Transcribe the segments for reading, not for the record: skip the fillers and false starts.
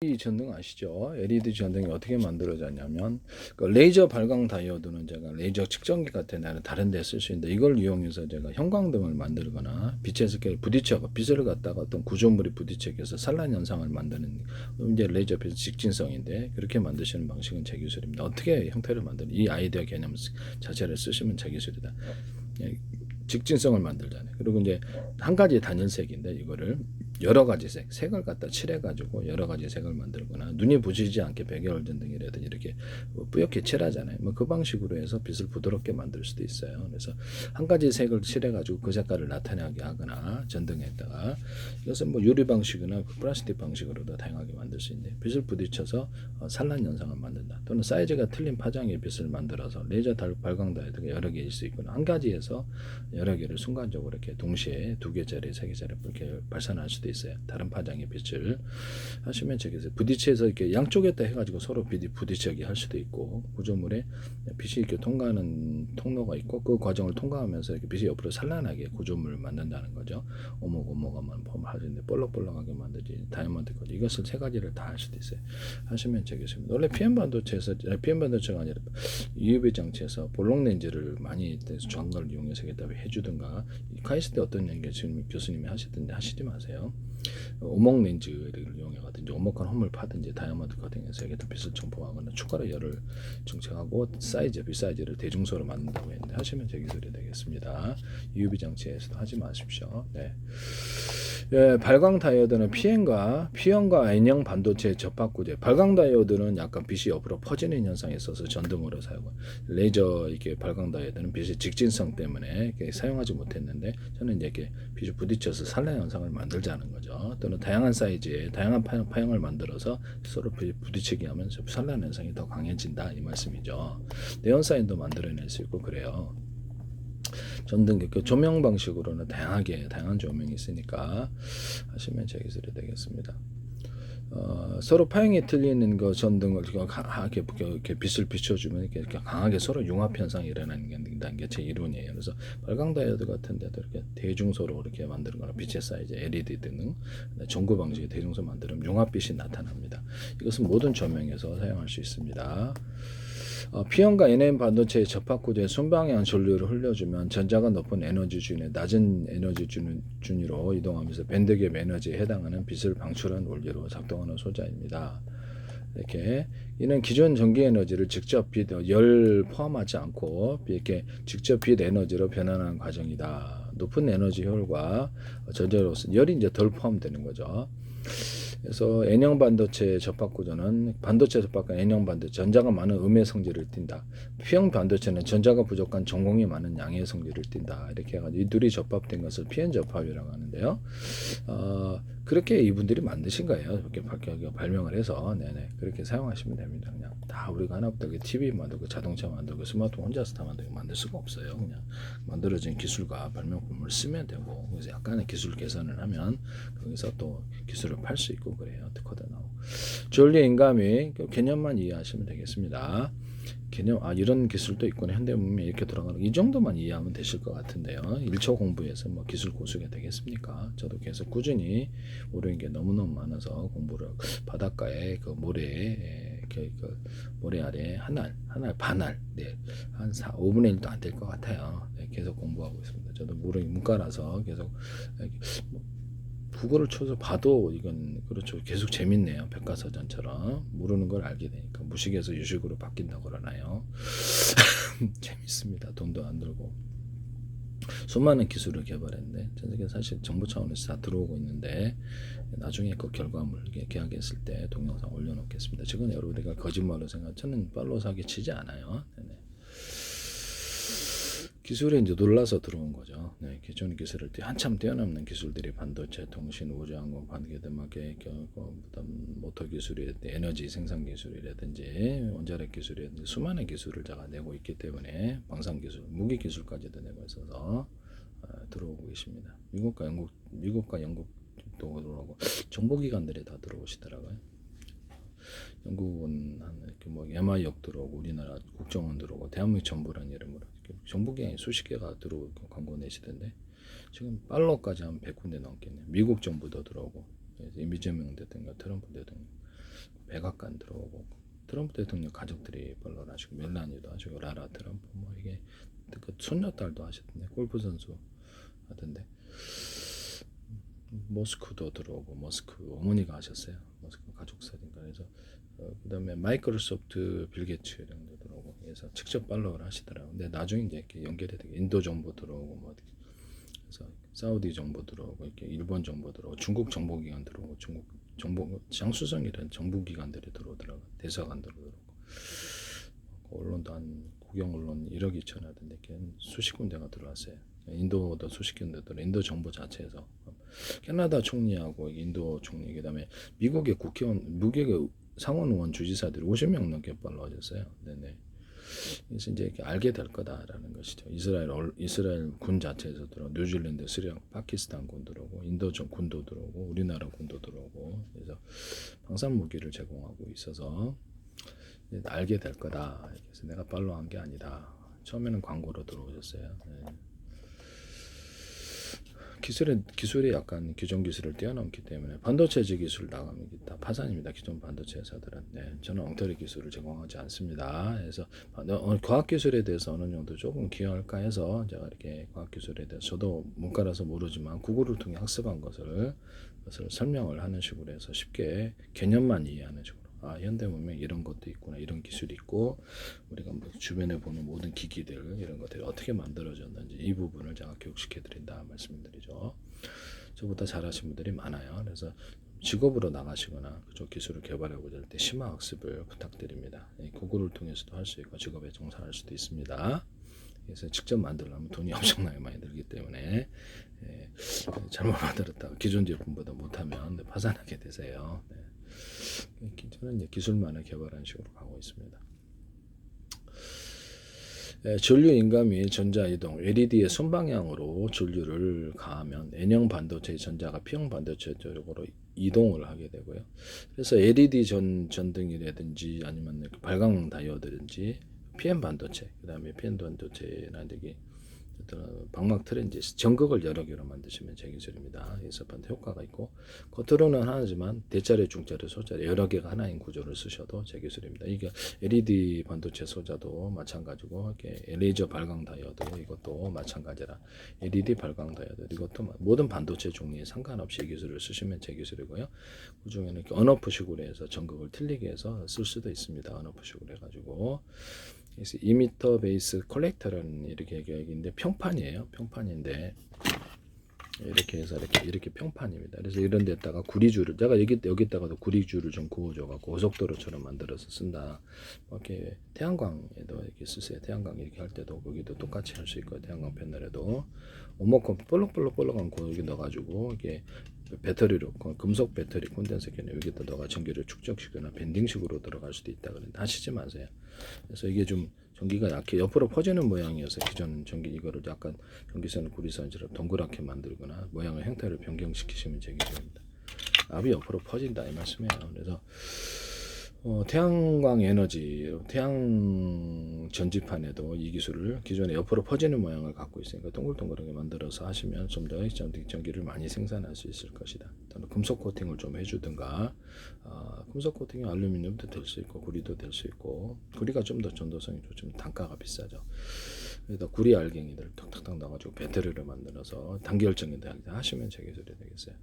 LED 전등 아시죠? LED 전등이 어떻게 만들어졌냐면 그 레이저 발광 다이오드는 제가 레이저 측정기 같은 데는 다른 데 쓸 수 있는데 이걸 이용해서 제가 형광등을 만들거나 빛에서 부딪혀 빛을 갖다가 어떤 구조물이 부딪혀서 산란 현상을 만드는 이제 레이저 빛 직진성인데 그렇게 만드시는 방식은 제 기술입니다. 어떻게 형태를 만드는 이 아이디어 개념 자체를 쓰시면 제 기술이다. 직진성을 만들잖아요. 그리고 이제 한 가지 단일색인데 이거를 여러 가지 색을 갖다 칠해가지고 여러 가지 색을 만들거나 눈이 부시지 않게 백열전 전등이라든지 이렇게 뿌옇게 칠하잖아요. 뭐 그 방식으로 해서 빛을 부드럽게 만들 수도 있어요. 그래서 한 가지 색을 칠해가지고 그 색깔을 나타나게 하거나 전등에다가 이것은 뭐 유리 방식이나 플라스틱 방식으로도 다양하게 만들 수 있는데 빛을 부딪혀서 산란 현상을 만든다. 또는 사이즈가 틀린 파장의 빛을 만들어서 레이저 발광 다이오드가 여러 개일 수 있거나 한 가지에서 여러 개를 순간적으로 이렇게 동시에 2개짜리, 3개짜리 이렇게 발산할 수도 있어요. 다른 파장의 빛을 하시면 저기서 부딪혀서 이렇게 양쪽에다 해가지고 서로 부딪히게 할 수도 있고 구조물에 빛이 이렇게 통과하는 통로가 있고 그 과정을 통과하면서 이렇게 빛이 옆으로 산란하게 구조물을 만든다는 거죠. 오목오목하면 하는데 볼록볼록하게 만들지 다이아몬드 거죠. 이것을 세 가지를 다 할 수도 있어요. 하시면 되겠습니다. 원래 PM 반도체에서 PM 반도체가 아니라 UV 장치에서 볼록 렌즈를 많이 저걸 이용해서 해주든가 카이스트 때 어떤 얘기 지금 교수님이 하시던데 하시지 마세요. 오목 렌즈를 이용해가든지 오목한 홈을 파든지 다이아몬드 커팅해서 여기다 빛을 청포하거나 추가로 열을 증식하고 빛 사이즈를 대중소로 만든다고 했는데 하시면 제 기술이 되겠습니다. UV 장치에서도 하지 마십시오. 네. 예, 발광 다이오드는 P형과 N형 반도체 접합구조. 발광 다이오드는 약간 빛이 옆으로 퍼지는 현상이 있어서 전등으로 사용을. 레이저 이렇게 발광 다이오드는 빛의 직진성 때문에 사용하지 못했는데 저는 이제 이렇게 빛이 부딪혀서 산란 현상을 만들자는 거죠. 또는 다양한 사이즈의 다양한 파형을 만들어서 서로 부딪히게 하면 산란 현상이 더 강해진다 이 말씀이죠. 네온 사인도 만들어낼 수 있고 그래요. 전등 조명 방식으로는 다양한 조명이 있으니까 하시면 제 기술이 되겠습니다. 서로 파형이 틀리는 거 전등을 이렇게 빛을 비춰주면 이렇게 강하게 서로 융합 현상이 일어나는 게 제 이론이에요. 그래서 발광 다이오드 같은 데도 이렇게 대중소로 이렇게 만들거나 빛의 사이즈 LED 등 전구 방식의 대중소 만들면 융합빛이 나타납니다. 이것은 모든 조명에서 사용할 수 있습니다. P형과 NM 반도체의 접합 구조에 순방향 전류를 흘려주면 전자가 높은 에너지 준위, 낮은 에너지 준위로 이동하면서 밴드갭 에너지에 해당하는 빛을 방출한 원리로 작동하는 소자입니다. 이렇게 이는 기존 전기 에너지를 직접 열 포함하지 않고 이렇게 직접 빛 에너지로 변환하는 과정이다. 높은 에너지 효율과 전자로서 열이 이제 덜 포함되는 거죠. 그래서 N형 반도체 접합 구조는 반도체 접합과 N형 반도체 전자가 많은 음의 성질을 띈다. P형 반도체는 전자가 부족한 전공이 많은 양의 성질을 띈다. 이렇게 해가지고 이 둘이 접합된 것을 PN 접합이라고 하는데요. 그렇게 이분들이 만드신 거예요. 이렇게 발명을 해서 네네 그렇게 사용하시면 됩니다. 그냥 다 우리가 하나부터 TV 만들고 자동차 만들고 스마트폰 혼자서 다 만들 수가 없어요. 그냥 만들어진 기술과 발명품을 쓰면 되고 그래서 약간의 기술 개선을 하면 거기서 또 기술을 팔 수 있고 그래요. 특허도 나오고. 주얼리 인감이 개념만 이해하시면 되겠습니다. 개념 이런 기술도 있구나. 현대문명이 이렇게 돌아가는 이 정도만 이해하면 되실 것 같은데요. 1초 공부해서 뭐 기술 고수가 되겠습니까? 저도 계속 꾸준히 모르는 게 너무너무 많아서 공부를 바닷가에 그 모래에 그 모래 아래 한 알 반알 한 5분의 1도 안 될 것 같아요. 네, 계속 공부하고 있습니다. 저도 모르는 문과라서 계속 국어를 쳐서 봐도 이건 그렇죠. 계속 재밌네요. 백과사전처럼 모르는 걸 알게 되니까 무식에서 유식으로 바뀐다고 그러나요. 재밌습니다. 돈도 안 들고 수많은 기술을 개발했는데 전 세계 사실 정부 차원에서 다 들어오고 있는데 나중에 그 결과물 계약했을 때 동영상 올려놓겠습니다. 지금 여러분들이 거짓말로 저는 팔로우 사기 치지 않아요. 네네. 기술에 이제 놀라서 들어온 거죠. 네, 기존 기술을 한참 뛰어넘는 기술들이 반도체, 통신, 우주항공, 반기대마개, 모터 기술이라든지 에너지 생산 기술이라든지 원자력 기술이라든지 수많은 기술을 제가 내고 있기 때문에 방산 기술, 무기 기술까지도 내고 있어서 들어오고 계십니다. 미국과 영국도 들어오고 정보기관들이 다 들어오시더라고요. 영국은 MI역 들어오고 우리나라 국정원 들어오고 대한민국 정부라는 이름으로 정보기관이 수십 개가 들어오고 광고 내시던데 지금 팔로까지 한 100군데 넘겠네. 미국 정부도 들어오고 이재명 대통령, 트럼프 대통령 백악관 들어오고 트럼프 대통령 가족들이 팔로우를 하시고 멜라니도 하시고 라라 트럼프 뭐 이게 그 손녀딸도 하셨던데 골프 선수 하던데 머스크도 들어오고 머스크 어머니가 하셨어요. 머스크 가족 사진가 그래서 그다음에 마이크로소프트 빌 게츠 정도 들어오고 그래서 직접 팔로우를 하시더라고요. 근데 나중에 이제 이렇게 연결이 되게 인도 정보 들어오고 뭐 그래서 사우디 정보 들어오고 이렇게 일본 정보 들어오고 중국 정보기관 들어오고 중국 정보 장수성이라는 정부기관들이 들어오더라고요. 대사관들 들어오고 언론도 한 국영 언론 1억 2천 하던데 수십 군데가 들어왔어요. 인도도 수십 군데 들어 인도 정부 자체에서 캐나다 총리하고 인도 총리 그다음에 미국의 국회의원 미국의 상원 의원 주지사들이 50명 넘게 팔로워졌어요. 네네. 그래서 이제 이렇게 알게 될 거다라는 것이죠. 이스라엘 군 자체에서 들어 뉴질랜드, 스리랑카, 파키스탄 군 들어오고 인도 군도 들어오고 우리나라 군도 들어오고 그래서 방산 무기를 제공하고 있어서 알게 될 거다. 그래서 내가 팔로우한 게 아니다. 처음에는 광고로 들어오셨어요. 네. 기술이 약간 기존 기술을 뛰어넘기 때문에 반도체지 기술 나가면 다 파산입니다. 기존 반도체 회사들은. 네, 저는 엉터리 기술을 제공하지 않습니다. 그래서 과학 기술에 대해서 어느 정도 조금 기여할까 해서 제가 이렇게 과학 기술에 대해서 저도 문과라서 모르지만 구글을 통해 학습한 것을 설명을 하는 식으로 해서 쉽게 개념만 이해하는 식으로. 현대 문명 이런 것도 있구나, 이런 기술이 있고 우리가 뭐 주변에 보는 모든 기기들 이런 것들이 어떻게 만들어졌는지 이 부분을 제가 교육시켜 드린다 말씀드리죠. 저보다 잘하신 분들이 많아요. 그래서 직업으로 나가시거나 그쪽 기술을 개발하고자 할 때 심화 학습을 부탁드립니다. 구글을 통해서도 할 수 있고 직업에 종사할 수도 있습니다. 그래서 직접 만들려면 돈이 엄청나게 많이 들기 때문에 잘못 만들었다가 기존 제품보다 못하면 파산하게 되세요. 저는 이제 기술만을 개발한 식으로 가고 있습니다. 전류 인가 및 전자 이동 LED의 손방향으로 전류를 가하면 N형 반도체의 전자가 P형 반도체 쪽으로 이동을 하게 되고요. 그래서 LED 전등이라든지 아니면 발광 다이오드든지 PM 반도체, 그다음에 PM 반도체나 되게 방막 트랜지스 전극을 여러 개로 만드시면 제 기술입니다. 그래서 반대 효과가 있고 겉으로는 하나지만 대자리, 중자리, 소자리 여러 개가 하나인 구조를 쓰셔도 제 기술입니다. 이게 LED 반도체 소자도 마찬가지고 이렇게 레이저 발광 다이오드 이것도 마찬가지라 LED 발광 다이오드 이것도 모든 반도체 종류에 상관없이 이 기술을 쓰시면 제 기술이고요. 그 중에는 이렇게 언오프식으로 해서 전극을 틀리게 해서 쓸 수도 있습니다. 언오프식으로 해가지고. 그래서 2m 베이스 컬렉터라는 이렇게 얘기인데 평판이에요. 평판인데 이렇게 해서 이렇게 평판입니다. 그래서 이런 데다가 구리줄을 제가 여기다가도 구리줄을 좀 구워줘갖고 고속도로처럼 만들어서 쓴다. 이렇게 태양광에도 이렇게 쓰세요. 태양광 이렇게 할 때도 거기도 똑같이 할 수 있고 태양광 패널에도 오목컴 볼록볼록한 고기 넣어가지고 이게 배터리로 금속 배터리 콘덴서 켜는 여기다 넣어가 전기를 축적시키거나 밴딩식으로 들어갈 수도 있다 그런데 하시지 마세요. 그래서 이게 좀 전기가 약해 옆으로 퍼지는 모양이어서 기존 전기 이거를 약간 전기선을 구리선처럼 동그랗게 만들거나 모양의 형태를 변경시키시면 되겠습니다. 압이 옆으로 퍼진다 이 말씀이에요. 그래서 태양광 에너지, 태양 전지판에도 이 기술을 기존에 옆으로 퍼지는 모양을 갖고 있으니까 동글동글하게 만들어서 하시면 좀 더 전기를 많이 생산할 수 있을 것이다. 또는 금속 코팅을 좀 해주든가, 금속 코팅이 알루미늄도 될 수 있고 구리도 될 수 있고 구리가 좀 더 전도성이 좋지만 단가가 비싸죠. 그래서 구리 알갱이들 탁탁탁 넣어가지고 배터리를 만들어서 단결정에다 하시면 제 기술이 되겠어요.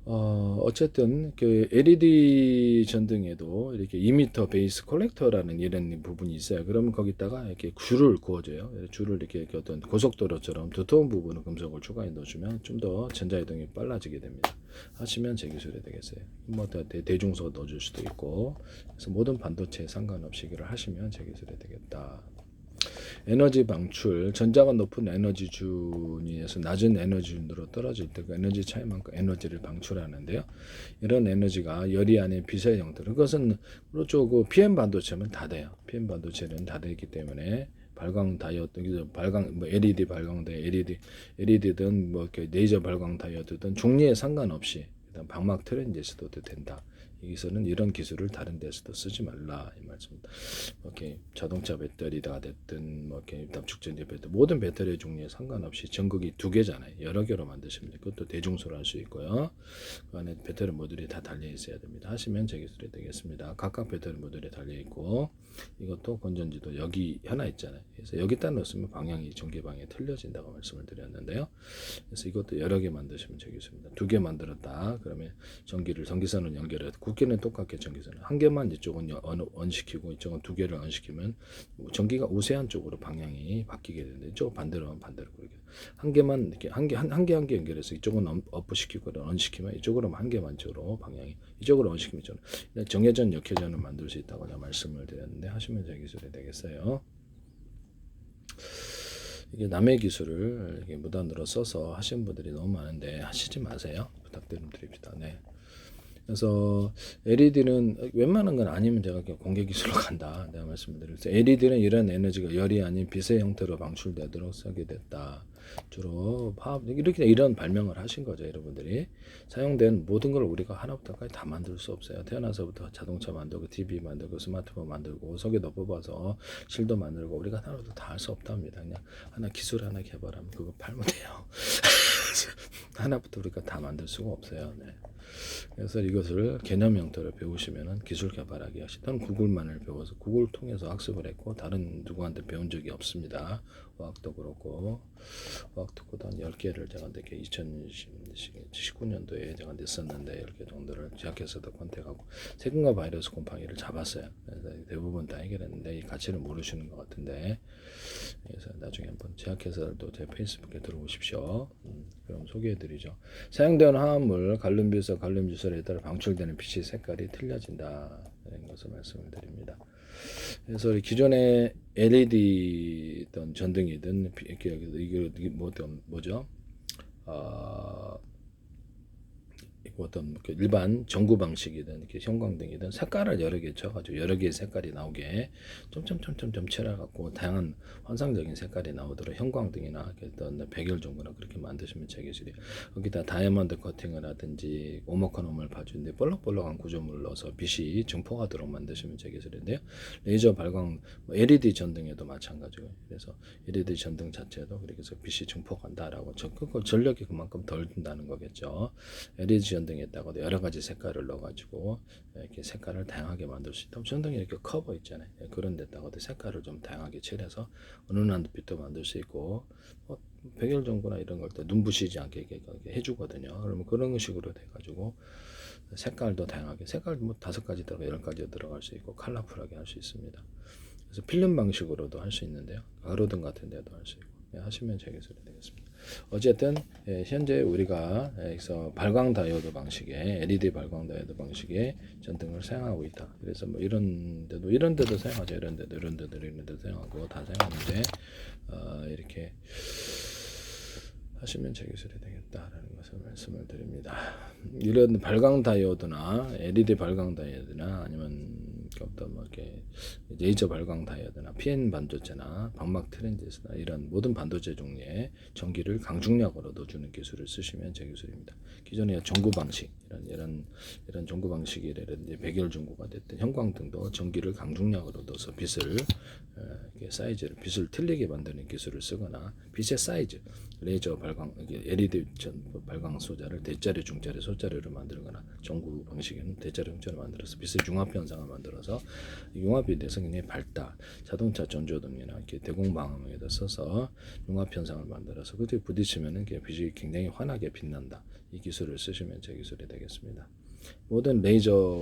어쨌든 그 LED 전등에도 이렇게 2m 베이스 컬렉터라는 이런 부분이 있어요. 그러면 거기다가 이렇게 줄을 구워줘요. 줄을 이렇게 어떤 고속도로처럼 두터운 부분을 금속을 추가해 넣어주면 좀 더 전자이동이 빨라지게 됩니다. 하시면 제 기술이 되겠어요. 뭐 대중소 넣어줄 수도 있고 그래서 모든 반도체에 상관없이 이걸 하시면 제 기술이 되겠다. 에너지 방출, 전자가 높은 에너지 준위에서 낮은 에너지 준으로 떨어질 때 그 에너지 차이만큼 에너지를 방출하는데요. 이런 에너지가 열이 아닌 빛의 형태. 그것은 그렇죠. 그 PM 반도체는 다 돼요. PM 반도체는 다 되기 때문에 발광 다이오드, 발광 뭐 LED 발광 다이오드, LED든 뭐 이렇게 레이저 발광 다이오드든 종류에 상관없이 그다음 방막 트랜지스터도 된다. 이 기술은 이런 기술을 다른 데서도 쓰지 말라 이 말씀입니다. 이렇게 자동차 배터리가 됐든 뭐 이렇게 압축전지 배터리 모든 배터리 종류에 상관없이 전극이 두 개잖아요. 여러 개로 만드시면 그것도 대중소로 할 수 있고요. 그 안에 배터리 모듈이 다 달려 있어야 됩니다. 하시면 제 기술이 되겠습니다. 각각 배터리 모듈이 달려 있고 이것도 건전지도 여기 하나 있잖아요. 그래서 여기다 넣으면 방향이 전기 방향이 틀려진다고 말씀을 드렸는데요. 그래서 이것도 여러 개 만드시면 제 기술입니다. 두 개 만들었다. 그러면 전기선을 연결해서 굵기는 똑같게 전기선을 한 개만 이쪽은 언시키고 이쪽은 두 개를 언시키면 전기가 우세한 쪽으로 방향이 바뀌게 되는데 이쪽 반대로 하면 반대로 그렇게 한 개만 이렇게 한 개 연결해서 이쪽은 업시키고 언시키면 이쪽으로 한 개만 쪽으로 방향이 이쪽으로 언시키면 이쪽으로 정회전 역회전을 만들 수 있다고 제가 말씀을 드렸는데 하시면 제 기술이 되겠어요. 이게 남의 기술을 이렇게 무단으로 써서 하시는 분들이 너무 많은데 하시지 마세요. 부탁드립니다. 네. 그래서 LED는 웬만한 건 아니면 제가 공개 기술로 간다. 내가 말씀드렸어요. LED는 이런 에너지가 열이 아닌 빛의 형태로 방출되도록 쓰게 됐다. 주로 화학 이렇게 이런 발명을 하신 거죠, 여러분들이. 사용된 모든 걸 우리가 하나부터까지 다 만들 수 없어요. 태어나서부터 자동차 만들고 TV 만들고 스마트폰 만들고 속에도 뽑아서 실도 만들고 우리가 하나부터 다 할 수 없답니다. 그냥 하나 기술 하나 개발하면 그거 팔면 돼요. 하나부터 우리가 다 만들 수가 없어요. 네. 그래서 이것을 개념 형태로 배우시면은 기술 개발하기 하시던 구글만을 배워서 구글 통해서 학습을 했고 다른 누구한테 배운 적이 없습니다. 화학도 그렇고 화학도 한 10개를 제가 이렇게 2019년도에 제가 냈었는데 10개 정도를 제약회사도 컨택하고 세균과 바이러스 곰팡이를 잡았어요. 그래서 대부분 다 해결했는데 이 가치를 모르시는 것 같은데 그래서 나중에 한번 제약회사들도 제 페이스북에 들어오십시오. 그럼 소개해드리죠. 사용되는 화합물 갈륨비서 갈륨주설에 따라 방출되는 빛의 색깔이 틀려진다 이런 것을 말씀을 드립니다. 그래서 기존의 LED든 전등이든 이게 뭐죠? 어떤 일반 전구 방식이든 이렇게 형광등이든 색깔을 여러 개 쳐가지고 여러 개의 색깔이 나오게 점점점점점 칠해갖고 다양한 환상적인 색깔이 나오도록 형광등이나 어떤 백열전구나 그렇게 만드시면 제 기술이 거기다 다이아몬드 커팅을 하든지 오목한 봐주는데 볼록볼록한 구조물을 넣어서 빛이 증폭하도록 만드시면 제 기술인데요. 레이저 발광 LED 전등에도 마찬가지고 그래서 LED 전등 자체도 그렇게 해서 빛이 증폭한다라고 그걸 전력이 그만큼 덜 든다는 거겠죠. LED 전등에다가 여러 가지 색깔을 넣어가지고 이렇게 색깔을 다양하게 만들 수 있다. 전등이 이렇게 커버 있잖아요. 그런 데다가도 색깔을 좀 다양하게 칠해서 은은한 빛도 만들 수 있고 백열전구나 이런 걸 때 눈부시지 않게 이렇게 해주거든요. 그러면 그런 식으로 돼가지고 색깔도 다양하게 색깔 뭐 5가지 들어가 10가지 들어갈 수 있고 컬러풀하게 할 수 있습니다. 그래서 필름 방식으로도 할 수 있는데요. 가로등 같은 데도 할 수 있고 하시면 제 기술이 되겠습니다. 어쨌든 현재 우리가 여기서 발광 다이오드 방식의 LED 발광 다이오드 방식의 전등을 사용하고 있다. 그래서 뭐 이런 데도 사용하죠. 이런 데도 사용하고 다 사용하는데 이렇게 하시면 제 기술이 되겠다라는 것을 말씀을 드립니다. 이런 발광 다이오드나 LED 발광 다이오드나 아니면 어떤 뭐 이렇게 레이저 발광 다이오드나 PN 반도체나 방막 트랜지스터나 이런 모든 반도체 종류의 전기를 강중량으로 넣어주는 기술을 쓰시면 제 기술입니다. 기존의 전구 방식 이런 전구 방식이라든지 백열 전구가 됐든 형광등도 전기를 강중량으로 넣어서 빛을 빛을 틀리게 만드는 기술을 쓰거나 빛의 사이즈 레이저 발광 LED 발광 소자를 대자리, 중자리, 소자리로 만들거나 전구 방식에는 대자리, 중자리로 만들어서 빛의 융합 현상을 만들어서 융합이 내성이 밝다. 자동차 전조등이나 이렇게 대공방음에다 써서 융합 현상을 만들어서 그때 부딪히면은 빛이 굉장히 환하게 빛난다. 이 기술을 쓰시면 제 기술이 되겠습니다. 모든 레이저